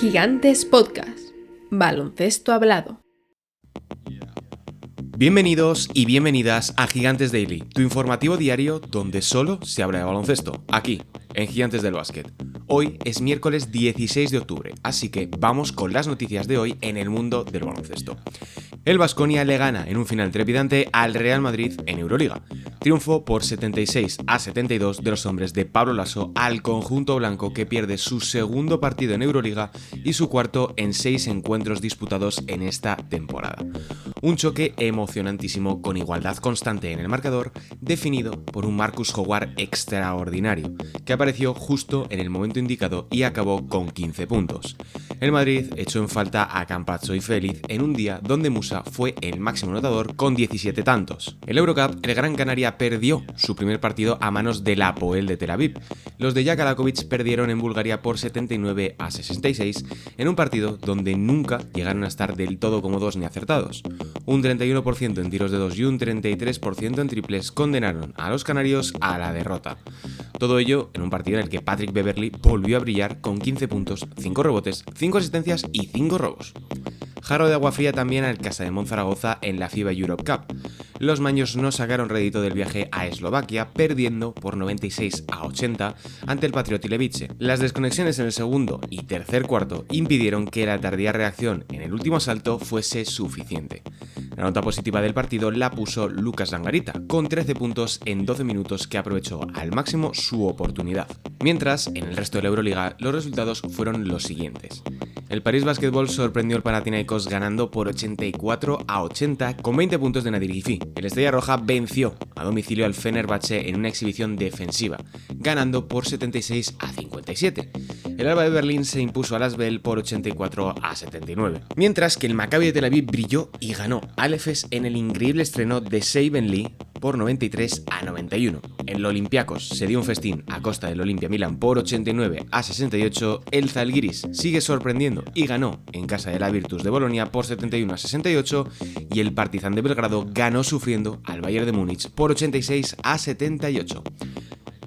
Gigantes Podcast. Baloncesto hablado. Bienvenidos y bienvenidas a Gigantes Daily, tu informativo diario donde solo se habla de baloncesto, aquí, en Gigantes del Básquet. Hoy es miércoles 16 de octubre, así que vamos con las noticias de hoy en el mundo del baloncesto. El Baskonia le gana en un final trepidante al Real Madrid en Euroliga. Triunfo por 76-72 de los hombres de Pablo Laso al conjunto blanco, que pierde su segundo partido en Euroliga y su cuarto en 6 encuentros disputados en esta temporada. Un choque emocionantísimo con igualdad constante en el marcador, definido por un Marcus Howard extraordinario, que apareció justo en el momento indicado y acabó con 15 puntos. El Madrid echó en falta a Campazzo y Félix en un día donde Musa fue el máximo anotador con 17 tantos. El Eurocup, el Gran Canaria perdió su primer partido a manos del Hapoel de Tel Aviv. Los de Jakalakovic perdieron en Bulgaria por 79-66 en un partido donde nunca llegaron a estar del todo cómodos ni acertados. Un 31% en tiros de 2 y un 33% en triples condenaron a los canarios a la derrota. Todo ello en un partido en el que Patrick Beverley volvió a brillar con 15 puntos, 5 rebotes, 5 asistencias y 5 robos. Jarro de agua fría también al Casa de Monzaragoza en la FIBA Europe Cup. Los maños no sacaron rédito del viaje a Eslovaquia, perdiendo por 96-80 ante el Patrioti Levice. Las desconexiones en el segundo y tercer cuarto impidieron que la tardía reacción en el último asalto fuese suficiente. La nota positiva del partido la puso Lucas Langarita, con 13 puntos en 12 minutos, que aprovechó al máximo su oportunidad. Mientras, en el resto de la Euroliga, los resultados fueron los siguientes. El París Basketball sorprendió al Panathinaikos ganando por 84-80 con 20 puntos de Nadir Gifi. El Estrella Roja venció a domicilio al Fenerbahce en una exhibición defensiva, ganando por 76-57. El Alba de Berlín se impuso al Asvel por 84-79. Mientras que el Maccabi de Tel Aviv brilló y ganó al Efes en el increíble estreno de Seiben Lee por 93-91. El Olympiacos se dio un festín a costa del Olimpia Milán por 89-68. El Zalgiris sigue sorprendiendo y ganó en casa de la Virtus de Bolonia por 71-68. Y el Partizan de Belgrado ganó sufriendo al Bayern de Múnich por 86-78.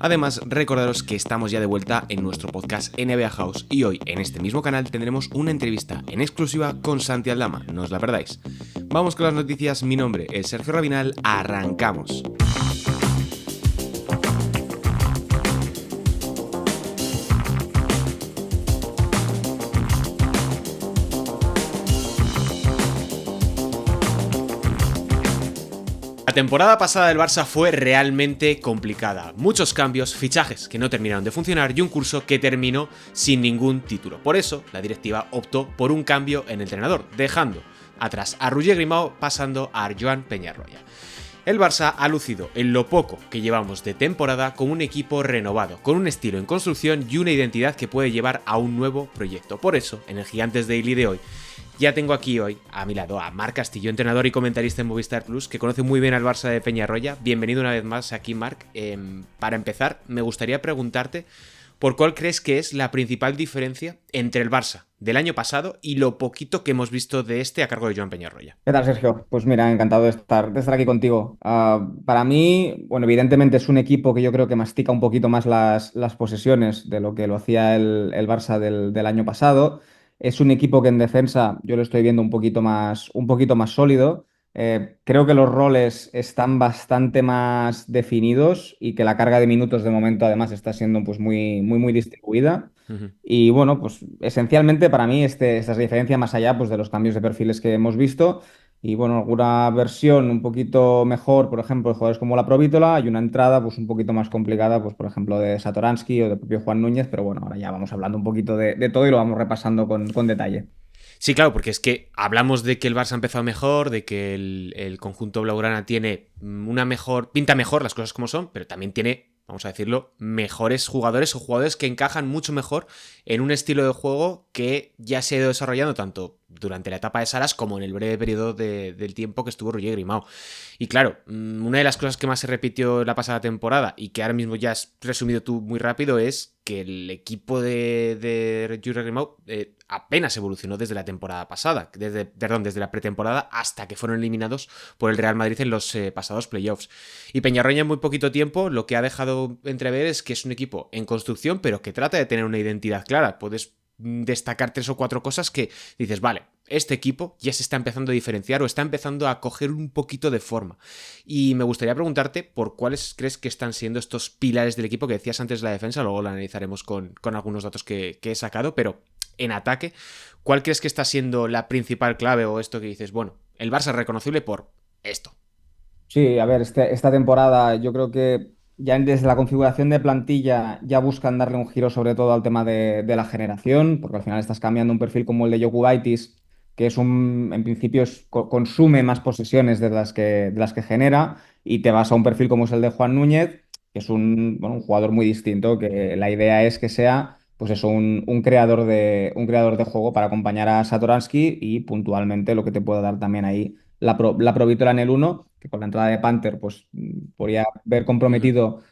Además, recordaros que estamos ya de vuelta en nuestro podcast NBA House y hoy en este mismo canal tendremos una entrevista en exclusiva con Santi Aldama, no os la perdáis. Vamos con las noticias, mi nombre es Sergio Rabinal, arrancamos. La temporada pasada del Barça fue realmente complicada. Muchos cambios, fichajes que no terminaron de funcionar y un curso que terminó sin ningún título. Por eso, la directiva optó por un cambio en el entrenador, dejando atrás a Roger Grimau, pasando a Joan Peñarroya. El Barça ha lucido en lo poco que llevamos de temporada con un equipo renovado, con un estilo en construcción y una identidad que puede llevar a un nuevo proyecto. Por eso, en el Gigantes Daily de hoy, ya tengo aquí hoy a mi lado a Marc Castillo, entrenador y comentarista en Movistar Plus, que conoce muy bien al Barça de Peñarroya. Bienvenido una vez más aquí, Marc. Para empezar, me gustaría preguntarte por cuál crees que es la principal diferencia entre el Barça del año pasado y lo poquito que hemos visto de este a cargo de Joan Peñarroya. ¿Qué tal, Sergio? Pues mira, encantado de estar aquí contigo. Para mí, bueno, evidentemente es un equipo que yo creo que mastica un poquito más las posesiones de lo que lo hacía el Barça del año pasado. Es un equipo que en defensa yo lo estoy viendo un poquito más sólido. Creo que los roles están bastante más definidos y que la carga de minutos de momento además está siendo pues muy distribuida. Uh-huh. Y bueno, pues esencialmente para mí esta es la diferencia más allá pues, de los cambios de perfiles que hemos visto. Y bueno, alguna versión un poquito mejor, por ejemplo, de jugadores como la Provítola, y una entrada pues un poquito más complicada, pues por ejemplo de Satoransky o de propio Juan Núñez, pero bueno, ahora ya vamos hablando un poquito de todo y lo vamos repasando con detalle. Sí, claro, porque es que hablamos de que el Barça ha empezado mejor, de que el conjunto blaugrana tiene pinta mejor las cosas como son, pero también tiene, vamos a decirlo, mejores jugadores o jugadores que encajan mucho mejor en un estilo de juego que ya se ha ido desarrollando tanto durante la etapa de Saras como en el breve periodo del tiempo que estuvo Roger Grimau. Y claro, una de las cosas que más se repitió la pasada temporada y que ahora mismo ya has resumido tú muy rápido es que el equipo de Roger Grimau apenas evolucionó desde la temporada pasada, desde la pretemporada hasta que fueron eliminados por el Real Madrid en los pasados playoffs. Y Peñarroya en muy poquito tiempo lo que ha dejado entrever es que es un equipo en construcción, pero que trata de tener una identidad clara. Puedes destacar 3 o 4 cosas que dices, vale, este equipo ya se está empezando a diferenciar o está empezando a coger un poquito de forma. Y me gustaría preguntarte por cuáles crees que están siendo estos pilares del equipo que decías antes de la defensa, luego lo analizaremos con algunos datos que he sacado, pero en ataque, ¿cuál crees que está siendo la principal clave o esto que dices, bueno, el Barça es reconocible por esto? Sí, a ver, esta temporada yo creo que ya desde la configuración de plantilla ya buscan darle un giro sobre todo al tema de la generación, porque al final estás cambiando un perfil como el de Jokubaitis, que en principio consume más posesiones de las que genera, y te vas a un perfil como es el de Juan Núñez, que es un jugador muy distinto, que la idea es que sea pues eso, un creador de juego para acompañar a Satoransky y puntualmente lo que te pueda dar también ahí la Provítola en el uno, que con la entrada de Panther pues podría haber Ujú. comprometido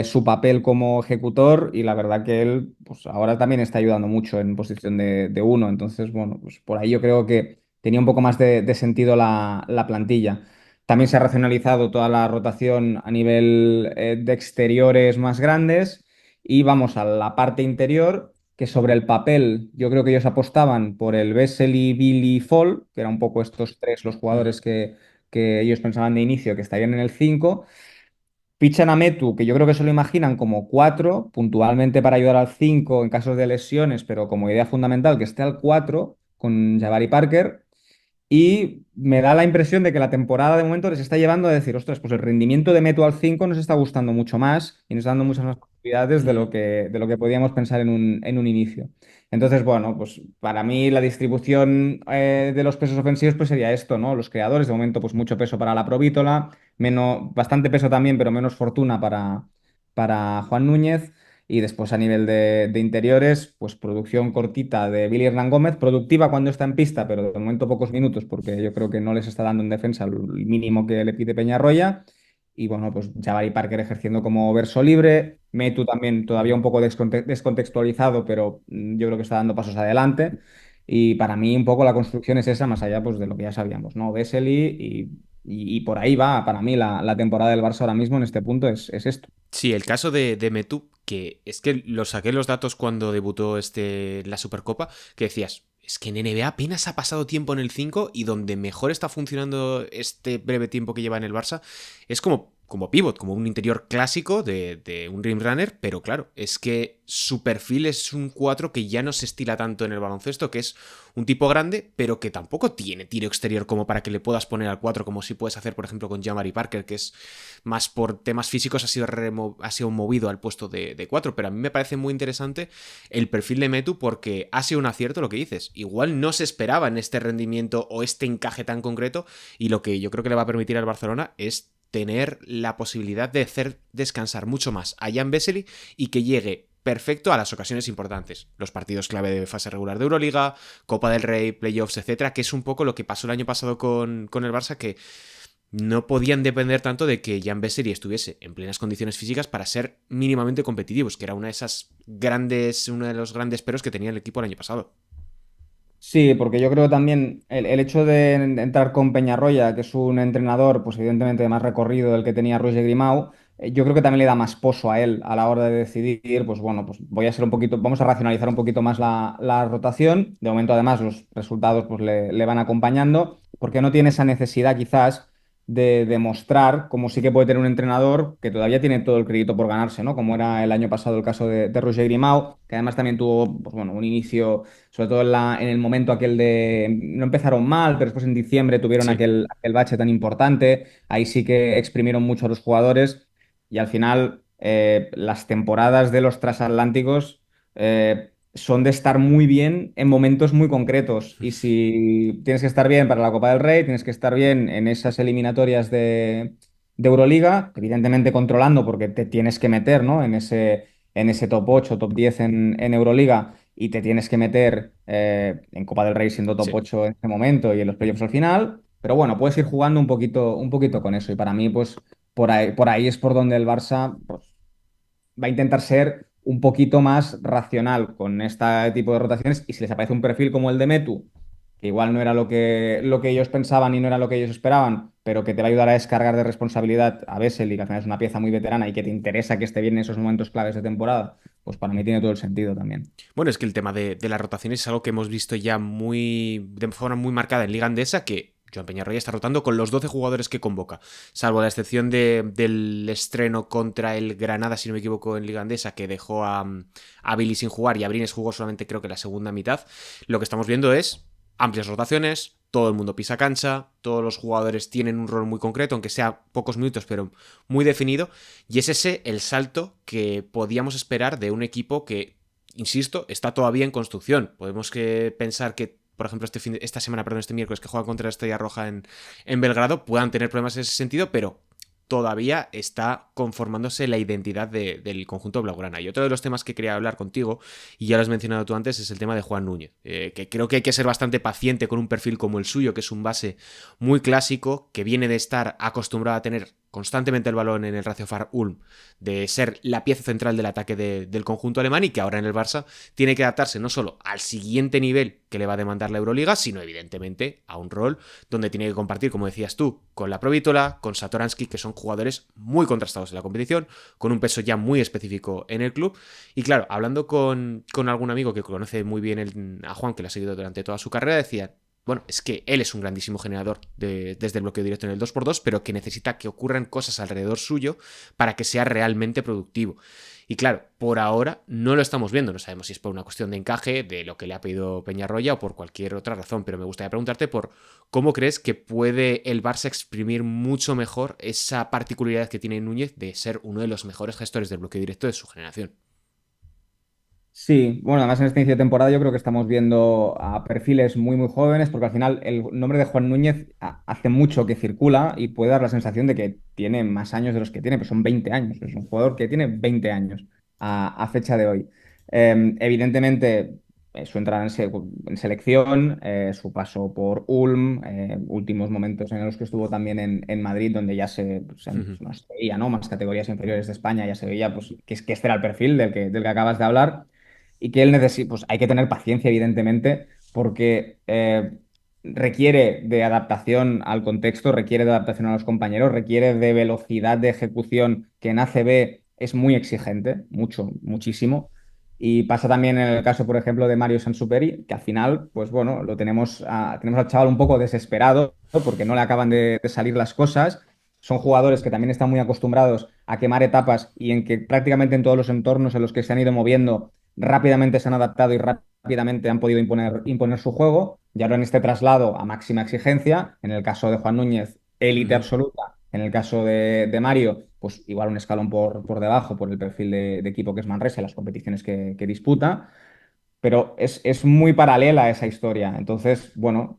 su papel como ejecutor, y la verdad que él pues ahora también está ayudando mucho en posición de uno. Entonces, bueno, pues por ahí yo creo que tenía un poco más de sentido la plantilla. También se ha racionalizado toda la rotación a nivel de exteriores más grandes, y vamos a la parte interior, que sobre el papel yo creo que ellos apostaban por el Vesely, Billy, Fall, que eran un poco estos tres los Ujú. jugadores que ellos pensaban de inicio que estarían en el 5. Fichan a Metu, que yo creo que se lo imaginan como 4 puntualmente para ayudar al 5 en casos de lesiones, pero como idea fundamental que esté al 4 con Jabari Parker. Y me da la impresión de que la temporada de momento les está llevando a decir, ostras, pues el rendimiento de Meto al 5 nos está gustando mucho más y nos está dando muchas más posibilidades de Ujú. lo que podíamos pensar en un inicio. Entonces, bueno, pues para mí la distribución de los pesos ofensivos pues sería esto, ¿no? Los creadores, de momento, pues mucho peso para la Provítola, bastante peso también, pero menos fortuna para Juan Núñez. Y después a nivel de interiores, pues producción cortita de Billy Hernán Gómez, productiva cuando está en pista, pero de momento pocos minutos porque yo creo que no les está dando en defensa el mínimo que le pide Peñarroya. Y bueno, pues Jabari Parker ejerciendo como verso libre, Metu también todavía un poco descontextualizado, pero yo creo que está dando pasos adelante. Y para mí un poco la construcción es esa, más allá pues, de lo que ya sabíamos, ¿no? Vesely y por ahí va, para mí la temporada del Barça ahora mismo en este punto es esto. Sí, el caso de Metu, que es que lo saqué los datos cuando debutó la Supercopa, que decías, es que en NBA apenas ha pasado tiempo en el 5 y donde mejor está funcionando este breve tiempo que lleva en el Barça es como pivot, como un interior clásico de un rim runner, pero claro, es que su perfil es un 4 que ya no se estila tanto en el baloncesto, que es un tipo grande, pero que tampoco tiene tiro exterior como para que le puedas poner al 4 como si puedes hacer, por ejemplo, con Jamari Parker, que es más por temas físicos ha sido movido al puesto de 4, pero a mí me parece muy interesante el perfil de Metu porque ha sido un acierto lo que dices. Igual no se esperaba en este rendimiento o este encaje tan concreto, y lo que yo creo que le va a permitir al Barcelona es tener la posibilidad de hacer descansar mucho más a Jan Vesely y que llegue perfecto a las ocasiones importantes, los partidos clave de fase regular de Euroliga, Copa del Rey, playoffs, etcétera, que es un poco lo que pasó el año pasado con el Barça, que no podían depender tanto de que Jan Vesely estuviese en plenas condiciones físicas para ser mínimamente competitivos, que era uno de los grandes peros que tenía el equipo el año pasado. Sí, porque yo creo también el hecho de entrar con Peñarroya, que es un entrenador, pues evidentemente de más recorrido del que tenía Roger Grimau, yo creo que también le da más poso a él a la hora de decidir, pues bueno, pues voy a ser un poquito, vamos a racionalizar un poquito más la rotación. De momento, además, los resultados pues le van acompañando, porque no tiene esa necesidad quizás de demostrar, como sí que puede tener un entrenador que todavía tiene todo el crédito por ganarse, ¿no? Como era el año pasado el caso de Roger Grimau, que además también tuvo, pues bueno, un inicio sobre todo en el momento aquel de... No empezaron mal, pero después en diciembre tuvieron Sí. aquel bache tan importante. Ahí sí que exprimieron mucho a los jugadores, y al final las temporadas de los transatlánticos son de estar muy bien en momentos muy concretos. Y si tienes que estar bien para la Copa del Rey, tienes que estar bien en esas eliminatorias de Euroliga, evidentemente controlando porque te tienes que meter, ¿no? en ese top 8 top 10 en Euroliga, y te tienes que meter en Copa del Rey siendo top Sí. 8 en ese momento y en los playoffs al final. Pero bueno, puedes ir jugando un poquito con eso. Y para mí, pues por ahí es por donde el Barça pues, va a intentar ser un poquito más racional con este tipo de rotaciones. Y si les aparece un perfil como el de Metu, que igual no era lo que ellos pensaban y no era lo que ellos esperaban, pero que te va a ayudar a descargar de responsabilidad a Vesely, que al final es una pieza muy veterana y que te interesa que esté bien en esos momentos claves de temporada, pues para mí tiene todo el sentido también. Bueno, es que el tema de las rotaciones es algo que hemos visto ya de forma muy marcada en Liga Andesa, que Joan Peñarroya está rotando con los 12 jugadores que convoca, salvo la excepción del estreno contra el Granada, si no me equivoco, en Liga Andesa, que dejó a Billy sin jugar y a Brines jugó solamente creo que la segunda mitad. Lo que estamos viendo es amplias rotaciones, todo el mundo pisa cancha, todos los jugadores tienen un rol muy concreto, aunque sea pocos minutos, pero muy definido, y es ese el salto que podíamos esperar de un equipo que, insisto, está todavía en construcción. Podemos pensar que, por ejemplo, este miércoles que juega contra la Estrella Roja en Belgrado, puedan tener problemas en ese sentido, pero todavía está conformándose la identidad del conjunto blaugrana. Y otro de los temas que quería hablar contigo, y ya lo has mencionado tú antes, es el tema de Juan Núñez, que creo que hay que ser bastante paciente con un perfil como el suyo, que es un base muy clásico, que viene de estar acostumbrado a tener constantemente el balón en el Ratio Ulm, de ser la pieza central del ataque del conjunto alemán, y que ahora en el Barça tiene que adaptarse no solo al siguiente nivel que le va a demandar la Euroliga, sino evidentemente a un rol donde tiene que compartir, como decías tú, con la Provítola, con Satoransky, que son jugadores muy contrastados en la competición, con un peso ya muy específico en el club. Y claro, hablando con algún amigo que conoce muy bien a Juan, que lo ha seguido durante toda su carrera, decía: bueno, es que él es un grandísimo generador desde el bloqueo directo en el 2x2, pero que necesita que ocurran cosas alrededor suyo para que sea realmente productivo. Y claro, por ahora no lo estamos viendo. No sabemos si es por una cuestión de encaje, de lo que le ha pedido Peñarroya o por cualquier otra razón, pero me gustaría preguntarte por cómo crees que puede el Barça exprimir mucho mejor esa particularidad que tiene Núñez de ser uno de los mejores gestores del bloqueo directo de su generación. Sí, bueno, además en este inicio de temporada yo creo que estamos viendo a perfiles muy, muy jóvenes, porque al final el nombre de Juan Núñez hace mucho que circula y puede dar la sensación de que tiene más años de los que tiene, pero son 20 años, es un jugador que tiene 20 años a fecha de hoy. Evidentemente, su entrada en selección, su paso por Ulm, últimos momentos en los que estuvo también en Madrid, donde ya no se veía, ¿no? Más categorías inferiores de España, ya se veía pues, que este era el perfil del que acabas de hablar y que él necesita, pues hay que tener paciencia, evidentemente, porque requiere de adaptación al contexto, requiere de adaptación a los compañeros, requiere de velocidad de ejecución que en ACB es muy exigente, mucho, muchísimo. Y pasa también en el caso, por ejemplo, de Mario Sansuperi, que al final, pues bueno, tenemos al chaval un poco desesperado, ¿no? Porque no le acaban de salir las cosas. Son jugadores que también están muy acostumbrados a quemar etapas y en que prácticamente en todos los entornos en los que se han ido moviendo rápidamente se han adaptado y rápidamente han podido imponer su juego. Y ahora en este traslado a máxima exigencia, en el caso de Juan Núñez, élite Ujú. absoluta. En el caso de Mario, pues igual un escalón por debajo por el perfil de equipo que es Manresa y las competiciones que disputa. Pero es muy paralela a esa historia. Entonces, bueno,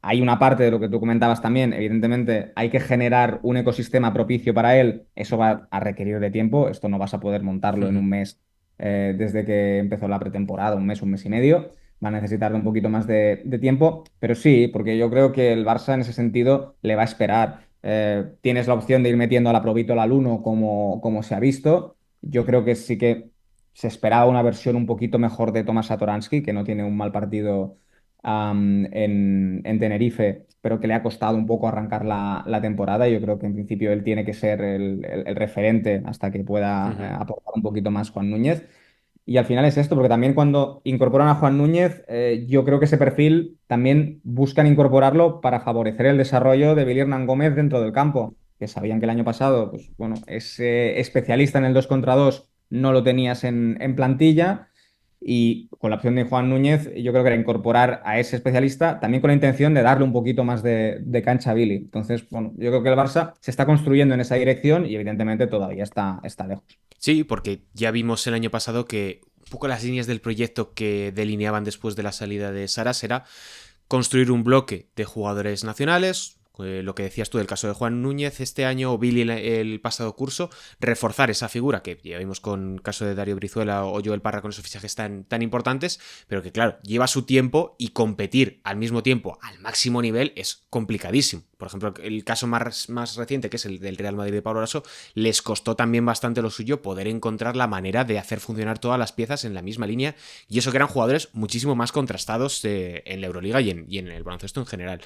hay una parte de lo que tú comentabas también. Evidentemente, hay que generar un ecosistema propicio para él. Eso va a requerir de tiempo. Esto no vas a poder montarlo en Ujú. un mes desde que empezó la pretemporada, un mes y medio. Va a necesitar de un poquito más de tiempo. Pero sí, porque yo creo que el Barça en ese sentido le va a esperar. Tienes la opción de ir metiendo a la Provítola al 1 como se ha visto. Yo creo que sí que se esperaba una versión un poquito mejor de Tomás Satoransky, que no tiene un mal partido en Tenerife, pero que le ha costado un poco arrancar la temporada. Yo creo que en principio él tiene que ser el referente hasta que pueda Ujú. aportar un poquito más Juan Núñez. Y al final es esto, porque también cuando incorporan a Juan Núñez, yo creo que ese perfil también buscan incorporarlo para favorecer el desarrollo de Billy Hernán Gómez dentro del campo, que sabían que el año pasado, pues bueno, es especialista en el 2 contra 2 no lo tenías en plantilla. Y con la opción de Juan Núñez, yo creo que era incorporar a ese especialista también con la intención de darle un poquito más de cancha a Billy. Entonces, bueno, yo creo que el Barça se está construyendo en esa dirección y evidentemente todavía está lejos. Sí, porque ya vimos el año pasado que un poco las líneas del proyecto que delineaban después de la salida de Saras era construir un bloque de jugadores nacionales, lo que decías tú del caso de Juan Núñez este año o Billy el pasado curso, reforzar esa figura que ya vimos con el caso de Darío Brizuela o Joel Parra con esos fichajes tan importantes, pero que claro, lleva su tiempo y competir al mismo tiempo al máximo nivel es complicadísimo. Por ejemplo, el caso más reciente, que es el del Real Madrid de Pablo Laso, les costó también bastante lo suyo poder encontrar la manera de hacer funcionar todas las piezas en la misma línea, y eso que eran jugadores muchísimo más contrastados en la Euroliga y en el baloncesto en general.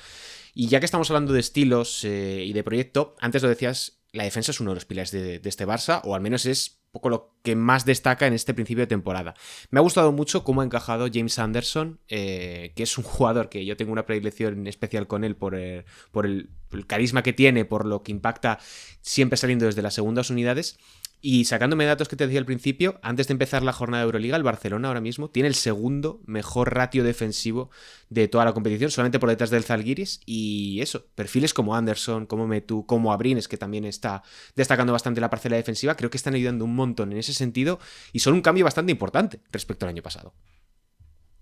Y ya que estamos hablando de estilos y de proyecto, antes lo decías, la defensa es uno de los pilares de este Barça, o al menos es poco lo que más destaca en este principio de temporada. Me ha gustado mucho cómo ha encajado James Anderson, que es un jugador que yo tengo una predilección especial con él por el carisma que tiene, por lo que impacta siempre saliendo desde las segundas unidades. Y sacándome datos que te decía al principio, antes de empezar la jornada de Euroliga, el Barcelona ahora mismo tiene el segundo mejor ratio defensivo de toda la competición, solamente por detrás del Zalgiris. Y eso, perfiles como Anderson, como Metu, como Abrines, que también está destacando bastante la parcela defensiva, creo que están ayudando un montón en ese sentido y son un cambio bastante importante respecto al año pasado.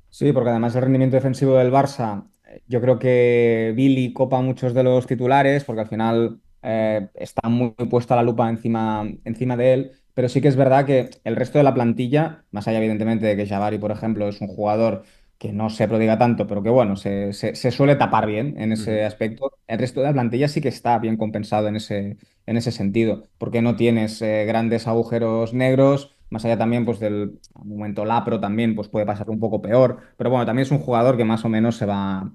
Sí, porque además el rendimiento defensivo del Barça, yo creo que Billy copa muchos de los titulares, porque al final está muy puesta la lupa encima de él, pero sí que es verdad que el resto de la plantilla, más allá evidentemente de que Jabari, por ejemplo, es un jugador que no se prodiga tanto, pero que bueno, se suele tapar bien en ese Ujú. aspecto, el resto de la plantilla sí que está bien compensado en ese sentido, porque no tienes grandes agujeros negros. Más allá también pues del momento Lapro también pues puede pasar un poco peor, pero bueno, también es un jugador que más o menos se va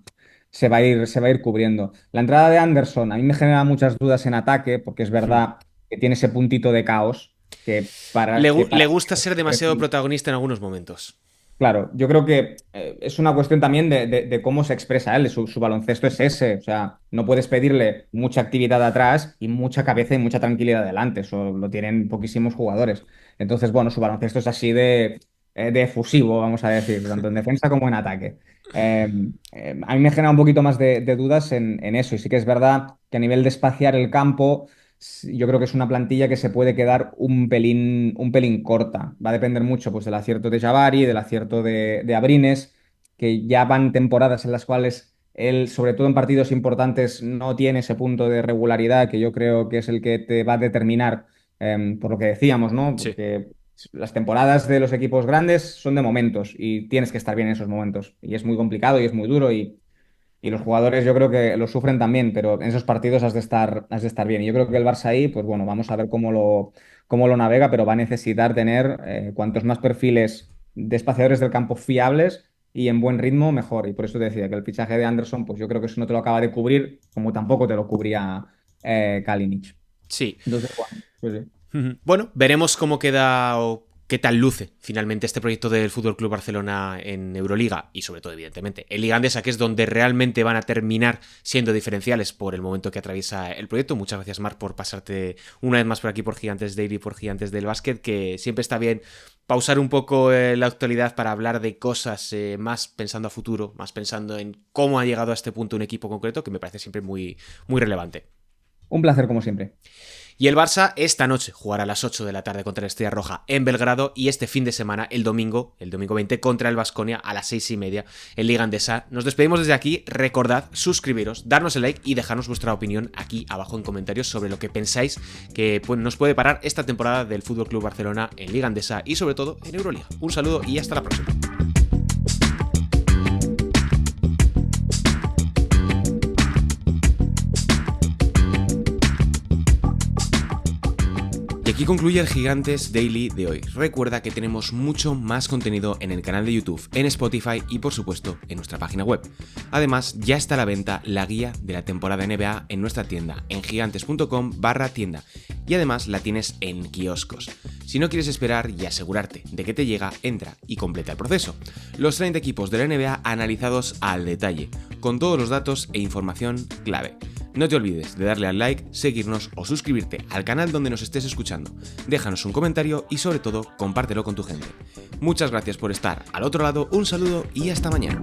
a ir cubriendo. La entrada de Anderson a mí me genera muchas dudas en ataque porque es Hmm. verdad que tiene ese puntito de caos que Le, para, que gu- le para gusta ser demasiado protagonista en algunos momentos. Claro, yo creo que es una cuestión también de cómo se expresa él. Su baloncesto es ese. O sea, no puedes pedirle mucha actividad atrás y mucha cabeza y mucha tranquilidad adelante. Eso lo tienen poquísimos jugadores. Entonces, bueno, su baloncesto es así de efusivo, vamos a decir, tanto en defensa como en ataque. Eh, a mí me genera un poquito más de dudas en eso. Y sí que es verdad que a nivel de espaciar el campo. Sí, yo creo que es una plantilla que se puede quedar un pelín corta. Va a depender mucho pues, del acierto de Jabari, del acierto de Abrines, que ya van temporadas en las cuales él, sobre todo en partidos importantes, no tiene ese punto de regularidad que yo creo que es el que te va a determinar, por lo que decíamos, ¿no? Sí. Porque las temporadas de los equipos grandes son de momentos y tienes que estar bien en esos momentos. Y es muy complicado y es muy duro y los jugadores yo creo que lo sufren también, pero en esos partidos has de estar bien. Y yo creo que el Barça ahí, pues bueno, vamos a ver cómo lo navega, pero va a necesitar tener cuantos más perfiles de espaciadores del campo fiables y en buen ritmo, mejor. Y por eso te decía que el fichaje de Anderson, pues yo creo que eso no te lo acaba de cubrir, como tampoco te lo cubría Kalinic. Sí. Entonces, bueno, pues sí. Ujú. Bueno, veremos cómo queda o qué tal luce finalmente este proyecto del Fútbol Club Barcelona en Euroliga y sobre todo, evidentemente, en Liga Andesa, que es donde realmente van a terminar siendo diferenciales por el momento que atraviesa el proyecto. Muchas gracias, Marc, por pasarte una vez más por aquí por Gigantes Daily, por Gigantes del Básquet, que siempre está bien pausar un poco la actualidad para hablar de cosas más pensando a futuro, más pensando en cómo ha llegado a este punto un equipo concreto, que me parece siempre muy, muy relevante. Un placer como siempre. Y el Barça esta noche jugará a las 8 de la tarde contra la Estrella Roja en Belgrado y este fin de semana, el domingo 20 contra el Baskonia a las 6:30 en Liga Andesa. Nos despedimos desde aquí, recordad suscribiros, darnos el like y dejarnos vuestra opinión aquí abajo en comentarios sobre lo que pensáis que nos puede parar esta temporada del FC Barcelona en Liga Andesa y sobre todo en Euroliga. Un saludo y hasta la próxima. Y aquí concluye el Gigantes Daily de hoy. Recuerda que tenemos mucho más contenido en el canal de YouTube, en Spotify y por supuesto en nuestra página web. Además, ya está a la venta la guía de la temporada NBA en nuestra tienda en gigantes.com/tienda y además la tienes en kioscos. Si no quieres esperar y asegurarte de que te llega, entra y completa el proceso. Los 30 equipos de la NBA analizados al detalle, con todos los datos e información clave. No te olvides de darle al like, seguirnos o suscribirte al canal donde nos estés escuchando. Déjanos un comentario y sobre todo compártelo con tu gente. Muchas gracias por estar al otro lado, un saludo y hasta mañana.